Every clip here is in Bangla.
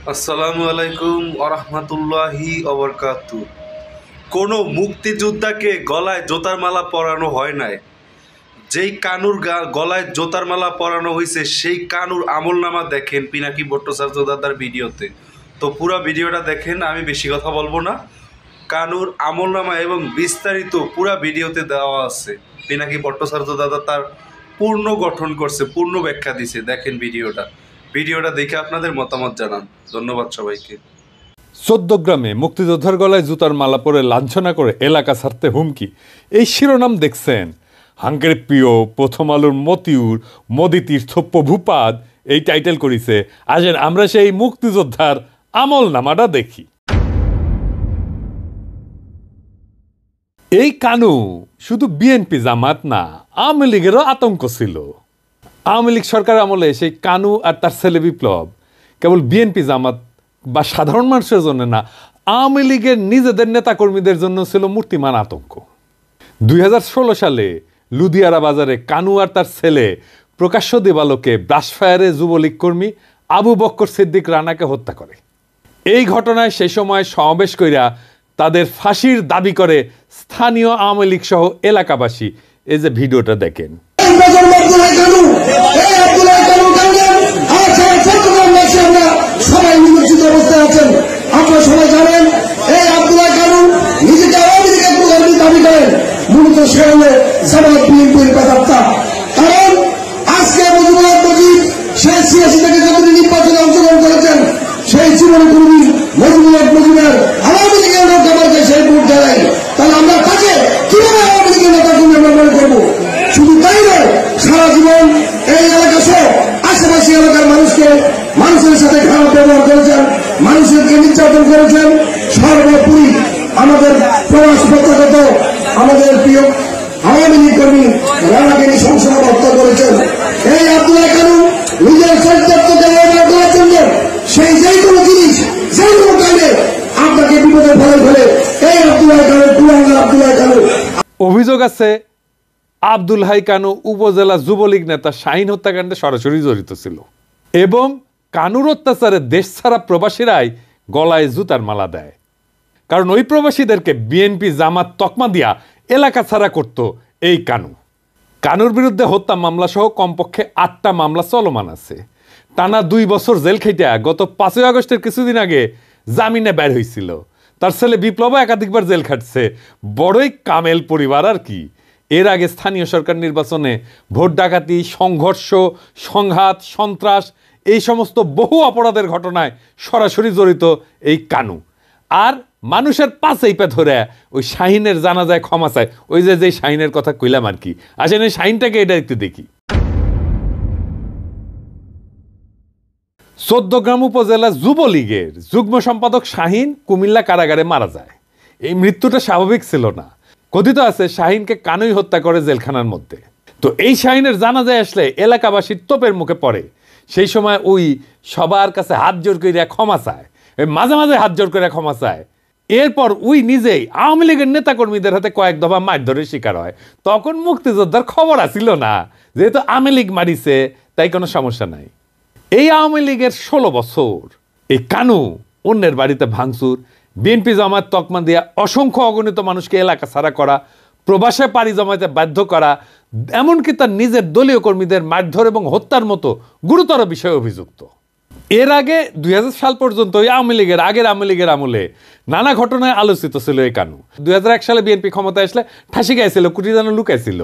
আসসালামু আলাইকুম আরহামাতুল্লাহি অবরকাতু। কোনো মুক্তিযোদ্ধাকে গলায় জোতার মালা পরানো হয় নাই। যেই কানুর গলায় জোতার মালা পরানো হয়েছে সেই কানুর আমলনামা দেখেন পিনাকি ভট্টাচার্য দাদার ভিডিওতে। তো পুরো ভিডিওটা দেখেন, আমি বেশি কথা বলবো না। কানুর আমলনামা এবং বিস্তারিত পুরো ভিডিওতে দেওয়া আছে। পিনাকি ভট্টাচার্য দাদা তার পূর্ণ গঠন করছে, পূর্ণ ব্যাখ্যা দিছে। দেখেন ভিডিওটা দেখে আপনাদের মতামত জানান। ধন্যবাদ সবাইকে। চৌদ্দগ্রামে মুক্তিযোদ্ধার গলায় জুতার মালা পরে লাঞ্ছনা করে এলাকা ছাড়তে হুমকি, এই শিরোনাম দেখছেন। হাঙ্গের প্রিয় প্রথম আলোর মতিউর মোদি তীর্থ প্রভুপাদ এই টাইটেল করেছে। আসেন আমরা সেই মুক্তিযোদ্ধার আমল নামাটা দেখি। এই কানু শুধু বিএনপি জামাত না, আওয়ামী লীগেরও আতঙ্ক ছিল। আওয়ামী লীগ সরকার আমলে সেই কানু আর তার ছেলে বিপ্লব কেবল বিএনপি জামাত বা সাধারণ মানুষের জন্য না, আওয়ামী লীগের নিজেদের নেতাকর্মীদের জন্য ছিল মূর্তিমান আতঙ্ক। 2016 সালে লুধিয়ারা বাজারে কানু আর তার ছেলে প্রকাশ্য দিবালোকে ব্রাশফায়ারে যুবলীগ কর্মী আবু বক্কর সিদ্দিক রানাকে হত্যা করে। এই ঘটনায় সেই সময় সমাবেশ কইরা তাদের ফাঁসির দাবি করে স্থানীয় আওয়ামী লীগ সহ এলাকাবাসী। এই যে ভিডিওটা দেখেন। আপনারা সবাই জানেন এই আব্দুল্লাহ কানু নিজেকে আওয়ামী লীগের প্রধানমন্ত্রী দাবি করেন, মূলত সে হল জামাত বিএনপির প্রেতাত্মা। কারণ আজকে মুজিবুর মুজিব সে 86 থেকে যতদিন নির্বাচনে অংশগ্রহণ করেছেন সেই জীবনে কোনদিন মুজিবুর মুজিবের আওয়ামী লীগের নেতাকে সেই ভোট দেয়। তাহলে আমরা তাকে কিভাবে আওয়ামী লীগের নেতা তুমি আমরা মনে করবো? শুধু তাই নয়, সারা জীবন এই এলাকা সহ আশেপাশে এলাকার মানুষের সাথে খারাপ ব্যবহার করেছেন, মানুষেরকে নির্যাতন করেছেন। সর্বোপরি আমাদের প্রবাস প্রত্যাগত আমাদের প্রিয় আওয়ামী লীগ কর্মী রানাকে সংসদ হত্যা করেছেন। এই আব্দুল্লাহ কানু নিজের চরিত্রকে ব্যবহার করার জন্য সেই যে কোনো জিনিস যে কোনো কাজে আপনাকে বিপদে ফেলে এই আব্দুল্লাহ কানু কুলাঙ্গার আব্দুল্লাহ কানু। অভিযোগ আছে আব্দুল হাই কানু উপজেলা যুবলীগ নেতা শাহিন হত্যাকাণ্ডে সরাসরি জড়িত ছিল এবং কানুর অত্যাচারে দেশ ছাড়া প্রবাসীরাই গলায় জুতার মালা দেয়। কারণ ওই প্রবাসীদেরকে বিএনপি জামাত তকমা দিয়া এলাকা ছাড়া করত এই কানু। কানুর বিরুদ্ধে হত্যা মামলা সহ কমপক্ষে 8টা মামলা চলমান আছে। টানা 2 বছর জেল খেটে গত 5 আগস্টের কিছুদিন আগে জামিনে বের হয়েছিল। তার ছেলে বিপ্লব একাধিকবার জেল খাটছে। বড়ই কামেল পরিবার আর কি। এর আগে স্থানীয় সরকার নির্বাচনে ভোট ডাকাতি, সংঘর্ষ, সংঘাত, সন্ত্রাস এই সমস্ত বহু অপরাধের ঘটনায় সরাসরি জড়িত এই কানু। আর মানুষের পাশেই পে ধরে ওই শাহিনের জানাজায় ক্ষমা চায়। ওই যে শাহিনের কথা কইলাম আর কি। আসেন এই শাহিনটাকে এটা একটু দেখি। চৌদ্দগ্রাম উপজেলা যুবলীগের যুগ্ম সম্পাদক শাহিন কুমিল্লা কারাগারে মারা যায়। এই মৃত্যুটা স্বাভাবিক ছিল না। কথিত আছে শাহিনকে কানুই হত্যা করে জেলখানার মধ্যে। তো এই শাহিনের জানাজায় আসলে এলাকাবাসীর তোপের মুখে পড়ে। সেই সময় ওই সবার কাছে হাত জোর করে ক্ষমা চায়, মাঝে মাঝে হাত জোর করে ক্ষমা চায়। এরপর ওই নিজেই আওয়ামী লীগের নেতাকর্মীদের হাতে কয়েক দফা মারধরের শিকার হয়। তখন মুক্তিযোদ্ধার খবর আসিল না, যেহেতু আওয়ামী লীগ মারিছে তাই কোনো সমস্যা নাই। এই আওয়ামী লীগের 16 বছর এই কানু অন্যের বাড়িতে ভাঙচুর, বিএনপি জামাত তকমা দিয়া অসংখ্য অগণিত মানুষকে এলাকা ছাড়া করা, প্রবাসে পাড়ি জমাইতে বাধ্য করা, এমনকি তার নিজের দলীয় কর্মীদের মারধর এবং হত্যার মতো গুরুতর বিষয়ে অভিযুক্ত। এর আগে 2000 সাল পর্যন্ত আওয়ামী লীগের আমলে নানা ঘটনায় আলোচিত ছিল এই কানু। 2001 সালে বিএনপি ক্ষমতায় আসলে ফাঁসি গাইছিল, কুটি যেন লুকাইছিল।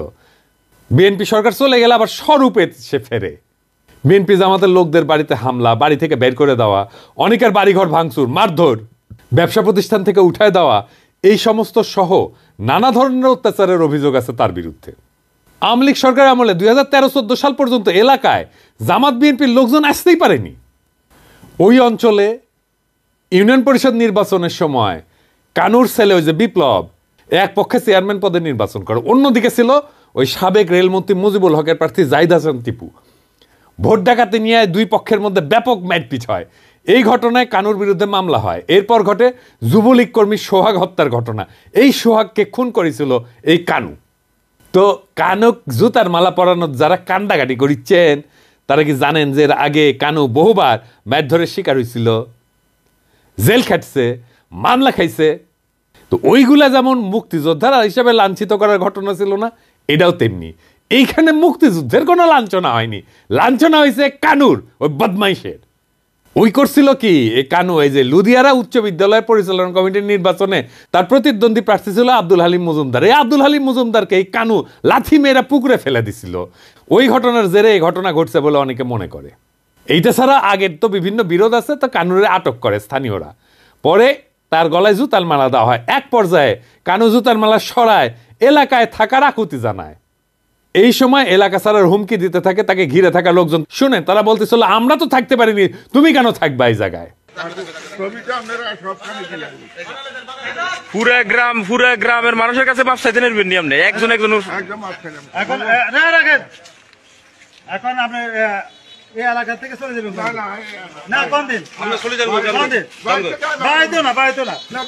বিএনপি সরকার চলে গেলে আবার স্বরূপে সে ফেরে। বিএনপি জামাতের লোকদের বাড়িতে হামলা, বাড়ি থেকে বের করে দেওয়া, অনেকের বাড়িঘর ভাঙচুর, মারধর, ব্যবসা প্রতিষ্ঠান থেকে উঠায় দেওয়া, এই সমস্ত সহ নানা ধরনের অত্যাচারের অভিযোগ আছে তার বিরুদ্ধে। আওয়ামী লীগ সরকার আমলে 2013-14 সাল পর্যন্ত এলাকায় জামাত বিএনপির লোকজন আসতেই পারেনি। ওই অঞ্চলে ইউনিয়ন পরিষদ নির্বাচনের সময় কানুর ছেলে ওই যে বিপ্লব এক পক্ষে চেয়ারম্যান পদে নির্বাচন করে, অন্যদিকে ছিল ওই সাবেক রেলমন্ত্রী মুজিবুল হকের প্রার্থী জাহিদ হাসান টিপু। ভোট ডাকাতি নিয়ে দুই পক্ষের মধ্যে ব্যাপক মারপিট হয়। এই ঘটনায় কানুর বিরুদ্ধে মামলা হয়। এরপর ঘটে যুবলীগ কর্মী সোহাগ হত্যার ঘটনা। এই সোহাগকে খুন করেছিল এই কানু। তো কানুক জুতার মালা পরানোর যারা কান্দাকাটি করিচ্ছেন তারা কি জানেন যে এর আগে কানু বহুবার মারধরের শিকার হয়েছিল? জেল খাটছে, মামলা খাইছে। তো ওইগুলা যেমন মুক্তিযোদ্ধারা হিসাবে লাঞ্ছিত করার ঘটনা ছিল না, এটাও তেমনি। এইখানে মুক্তিযুদ্ধের কোনো লাঞ্ছনা হয়নি, লাঞ্ছনা হয়েছে কানুর ওই বদমাইশের। ওই করছিল কি এই কানু, এই যে লুধিয়ারা উচ্চ বিদ্যালয় পরিচালনা কমিটির নির্বাচনে তার প্রতিদ্বন্দ্বী প্রার্থী ছিল আব্দুল হালিম মজুমদার। এই আব্দুল হালিম মজুমদারকে এই কানু লাথি মেয়েরা পুকুরে ফেলে দিছিল। ওই ঘটনার জেরে এই ঘটনা ঘটছে বলে অনেকে মনে করে। এইটা ছাড়া আগের তো বিভিন্ন বিরোধ আছে, তো কানুরে আটক করে স্থানীয়রা, পরে তার গলায় জুতার মালা দেওয়া হয়। এক পর্যায়ে কানু জুতার মালা সরায় এলাকায় থাকার আকুতি জানায়। এই সময় এলাকা ছাড়ার হুমকি দিতে থাকে তাকে ঘিরে থাকা লোকজন। শুনে তারা বলতেছিল, আমরা তো থাকতে পারিনি, তুমি কেন থাকবা এই জায়গায়? পুরা গ্রামের মানুষের কাছে মাপ চাইতে নেবেন আপনি একজন একজন। এখন আপনি এই এলাকা থেকে চলে যাবেন না? কোন দিন আমরা চলে যাব? কোন দিন? বাইতো না, বাইতো না, না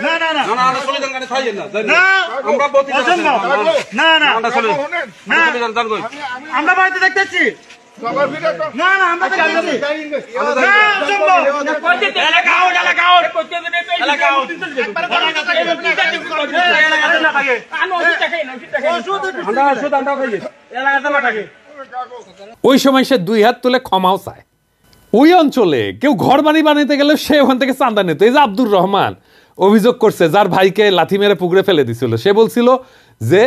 না না না, আমরা চলে যান, গাড়ি ছাড়েন না, না আমরা বলতে না না, আমরা চলে যান, জান কই আমরা বাইতে দেখতেছি। না না, আমরা দেখতেছি না, জম্বো এলাকা আউট, এলাকা আউট, এলাকা আউট, এলাকা না থাকে, আমরা শুধু আমরা খাই এলাকাতে না থাকে। ওই সময় সে দুই হাত তুলে ক্ষমাও চায়। ওই অঞ্চলে কেউ ঘর বাড়ি বানাইতে গেলে সে ওখান থেকে চাঁদা নিত। এই যে আব্দুর রহমান অভিযোগ করছে, যার ভাইকে লাথি মেরে পুকুরে ফেলে দিছিল, সে বলছিল যে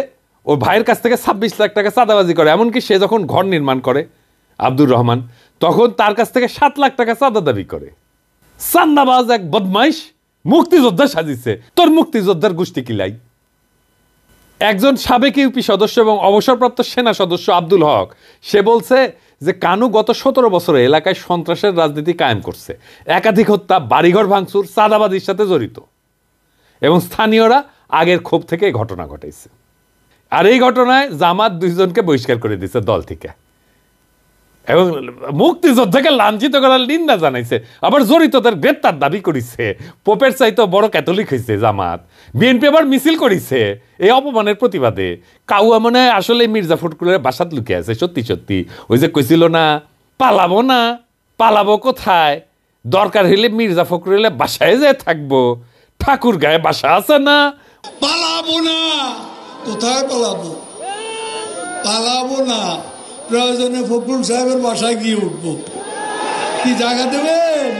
ওর ভাইয়ের কাছ থেকে 26 লাখ টাকা চাঁদাবাজি করে। এমনকি সে যখন ঘর নির্মাণ করে আব্দুর রহমান, তখন তার কাছ থেকে 7 লাখ টাকা চাঁদা দাবি করে। চান্দাবাজ এক বদমাইশ মুক্তিযোদ্ধা সাজিছে। তোর মুক্তিযোদ্ধার গোষ্ঠী কিলাই। একজন সাবেক ইউপি সদস্য এবং অবসরপ্রাপ্ত সেনা সদস্য আব্দুল হক, সে বলছে যে কানু গত 17 বছরে এলাকায় সন্ত্রাসের রাজনীতি কায়েম করছে, একাধিক হত্যা, বাড়িঘর ভাঙচুর, চাঁদাবাজির সাথে জড়িত, এবং স্থানীয়রা আগের ক্ষোভ থেকে ঘটনা ঘটাইছে। আর এই ঘটনায় জামাত 2 জনকে বহিষ্কার করে দিয়েছে দল থেকে, এবং মুক্তিযোদ্ধাকে লাঞ্ছিত করার নিন্দা জানাইছে। আবার জড়িতদের গ্রেপ্তার দাবি করেছে। পোপের চাইতে বড় ক্যাথলিক হয়েছে জামাত। বিএনপি আবার মিছিল করেছে এই অপমানের প্রতিবাদে। কাউয়া মনে হয় আসলে মির্জা ফখরুলের বাসাত লুকিয়ে আছে। সত্যি সত্যি ওই যে কইছিল না, পালাবো না, পালাবো কোথায়, দরকার হইলে মির্জা ফখরুলের বাসায় যেয়ে থাকবো, ঠাকুর গায়ে বাসা আছে না। পালাবো না, কোথায় পালাবো? পালাবো না, প্রয়োজনে ফখরুল সাহেবের বাসায় গিয়ে উঠবো। কি জায়গা দেবেন?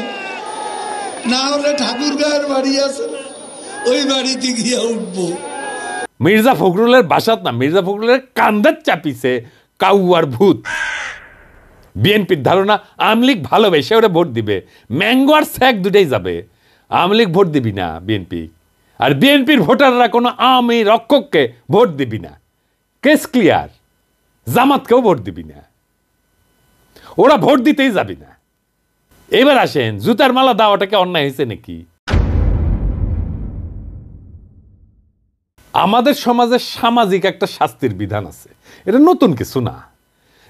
না হলে ঠাকুর গায়ের বাড়ি আছে, ওই বাড়িতে গিয়ে উঠবো। মির্জা ফখরুলের বাসাত না, মির্জা ফখরুলের কান্দার চাপিছে কাউয়ার ভূত। বিএনপির ধারণা আওয়ামী লীগ ভালোবেসে ওরা ভোট দিবে, ম্যাঙ্গো আর স্যাক দুটাই যাবে। আওয়ামী লীগ ভোট দিবি না বিএনপি, আর বিএনপির ভোটাররা কোনো আওয়ামী রক্ষককে ভোট দিবি না। Case clear. জামাতকেও ভোট দিবি না, ওরা ভোট দিতেই যাবি না। এবার আসেন, জুতার মালা দেওয়াটাকে অন্যায় হয়েছে নাকি? আমাদের সমাজে সামাজিক একটা শাস্তির বিধান আছে, এটা নতুন কিছু না।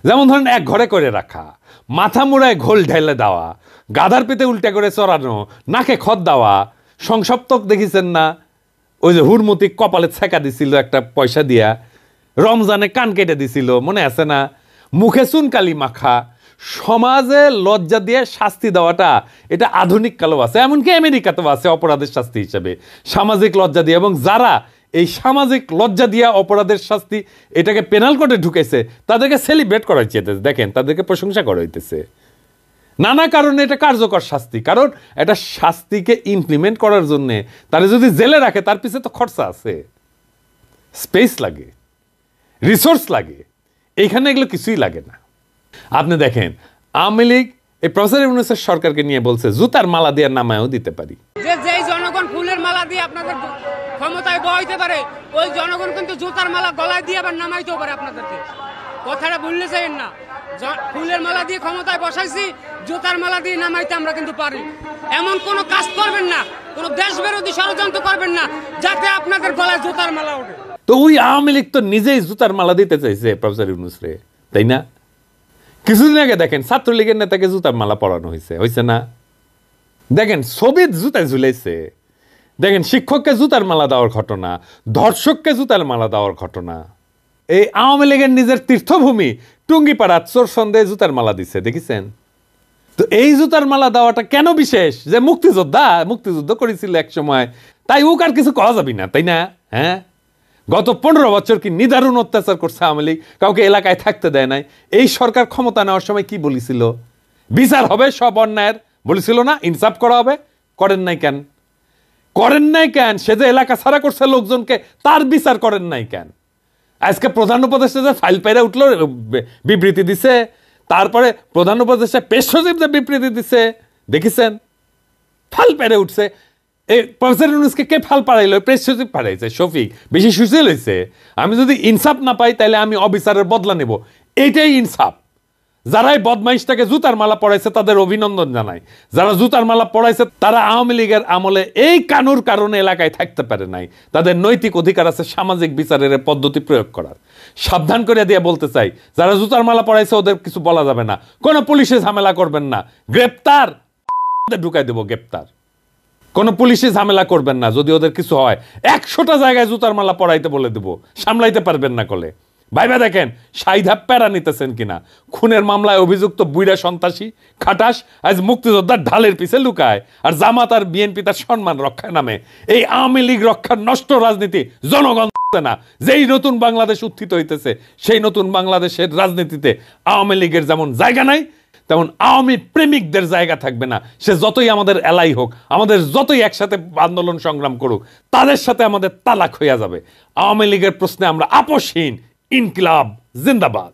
যেমন ধরেন, এক ঘরে করে রাখা, মাথা মুড়ায় ঘোল ঢেলে দেওয়া, গাধার পেতে উল্টে করে চড়ানো, নাকে খত দেওয়া। সংসপ্তক দেখেছেন না, ওই যে হুড়মতি কপালে ছেঁকা দিছিল একটা পয়সা দিয়া, রমজানে কান কেটে দিছিল, মনে আছে না? মুখে চুনকালি মাখা। সমাজে লজ্জা দিয়ে শাস্তি দেওয়াটা এটা আধুনিক কালেও আছে, এমনকি আমেরিকাতেও আছে অপরাধের শাস্তি হিসেবে সামাজিক লজ্জা দিয়ে। এবং যারা এই সামাজিক লজ্জা দিয়ে অপরাধের শাস্তি এটাকে পেনাল কোডে ঢুকেছে, তাদেরকে সেলিব্রেট করা হচ্ছে। দেখেন, তাদেরকে প্রশংসা করা হইতেছে। নানা কারণে এটা কার্যকর শাস্তি, কারণ এটা শাস্তিকে ইমপ্লিমেন্ট করার জন্যে তারা যদি জেলে রাখে, তার পিছনে তো খরচা আছে, স্পেস লাগে, রিসোর্স লাগে। এইখানে এগুলো কিছুই লাগে না। আপনি দেখেন, আওয়ামী লীগ এই প্রফেসর ইউনূসের সরকারকে নিয়ে বলছে জুতার মালা দিয়ে নামায়ও দিতে পারি। যেই জনগণ ফুলের মালা দিয়ে আপনাদের ক্ষমতায় বহাইতে পারে, ওই জনগণ কিন্তু জুতার মালা গলায় দিয়ে আবার নামাইতেও পারে আপনাদেরকে। কথাটা ভুললে যাবেন না। ফুলের মালা দিয়ে ক্ষমতায় বসাইছি, জুতার মালা দিয়ে নামাইতে আমরা কিন্তু পারি। এমন কোনো কাজ করবেন না, কোনো দেশ বিরোধী ষড়যন্ত্র করবেন না যাতে আপনাদের গলায় জুতার মালা ওঠে। তো ওই আওয়ামী লীগ তো নিজেই জুতার মালা দিতে চাইছে প্রফেসর ইউনূস রে, তাই না? কিছুদিন আগে দেখেন ছাত্রলীগের নেতাকে জুতার মালা পরানো হয়েছে না? দেখেন ছবি জুতায় ঝুলাইছে। দেখেন শিক্ষককে জুতার মালা দেওয়ার ঘটনা, ধর্ষককে জুতার মালা দেওয়ার ঘটনা। এই আওয়ামী লীগের নিজের তীর্থভূমি টুঙ্গিপাড়া চোর সন্দেহে জুতার মালা দিচ্ছে, দেখেছেন? তো এই জুতার মালা দেওয়াটা কেন বিশেষ? যে মুক্তিযুদ্ধ করেছিল এক সময়, তাই ও আর কিছু কওয়া যাবি না, তাই না? হ্যাঁ, গত 15 বছর কি নিদারুণ অত্যাচার করছে আওয়ামী লীগ, কাউকে এলাকায় থাকতে দেয় নাই। এই সরকার ক্ষমতা নেওয়ার সময় কি বলেছিল? বিচার হবে সব অন্যায়ের, বলেছিল না? ইনসাফ করা হবে। করেন নাই কেন? সে যে এলাকা ছাড়া করছে লোকজনকে, তার বিচার করেন নাই কেন? আজকে প্রধান উপদেষ্টা যে ফাইল পাইরা উঠলো, বিবৃতি দিছে, তারপরে প্রধান উপদেষ্টা পেশ সচিব যে বিবৃতি দিছে, দেখেছেন? ফাল পেরে উঠছে। এই প্রফেসর ইউনূসকে কে ফাল পাড়াইলো? প্রেস সচিব পাড়াইছে, শফিক। বেশি সুশীল হয়েছে। আমি যদি ইনসাফ না পাই তাহলে আমি অবিচারের বদলা নেব, এইটাই ইনসাফ। যারাই বদমাইশটাকে জুতার মালা পড়াইছে তাদের অভিনন্দন জানাই। যারা জুতার মালা পড়াইছে তারা আওয়ামী লীগের আমলে এই কানুর কারণে এলাকায় থাকতে পারে নাই। তাদের নৈতিক অধিকার আছে সামাজিক বিচারের পদ্ধতি প্রয়োগ করার। সাবধান করে দিয়ে বলতে চাই, যারা জুতার মালা পড়াইছে ওদের কিছু বলা যাবে না, কোনো পুলিশে ঝামেলা করবেন না, গ্রেপ্তার ঢুকাই দেবো, গ্রেপ্তার। কোনো পুলিশে ঝামেলা করবেন না, যদি ওদের কিছু হয় 100টা জায়গায় জুতার মালা পড়াইতে বলে দেবো, সামলাইতে পারবেন না কলে। ভাইবা দেখেন সাইধাপ প্যারা নিতেছেন কিনা। খুনের মামলায় অভিযুক্ত বুইড়া সন্ত্রাসী খাটাস আজ মুক্তিযোদ্ধার ঢালের পিছে লুকায়, আর জামাত আর বিএনপি তার সম্মান রক্ষার নামে এই আওয়ামী লীগ রক্ষার নষ্ট রাজনীতি জনগণ না। যেই নতুন বাংলাদেশ উত্থিত হইতেছে, সেই নতুন বাংলাদেশের রাজনীতিতে আওয়ামী লীগের যেমন জায়গা নাই, তেমন আওয়ামী প্রেমিকদের জায়গা থাকবে না। সে যতই আমাদের এলাই হোক, আমাদের যতই একসাথে আন্দোলন সংগ্রাম করুক, তাদের সাথে আমাদের তালাক হইয়া যাবে। আওয়ামী লীগের প্রশ্নে আমরা আপোষহীন। ইনকিলাব জিন্দাবাদ।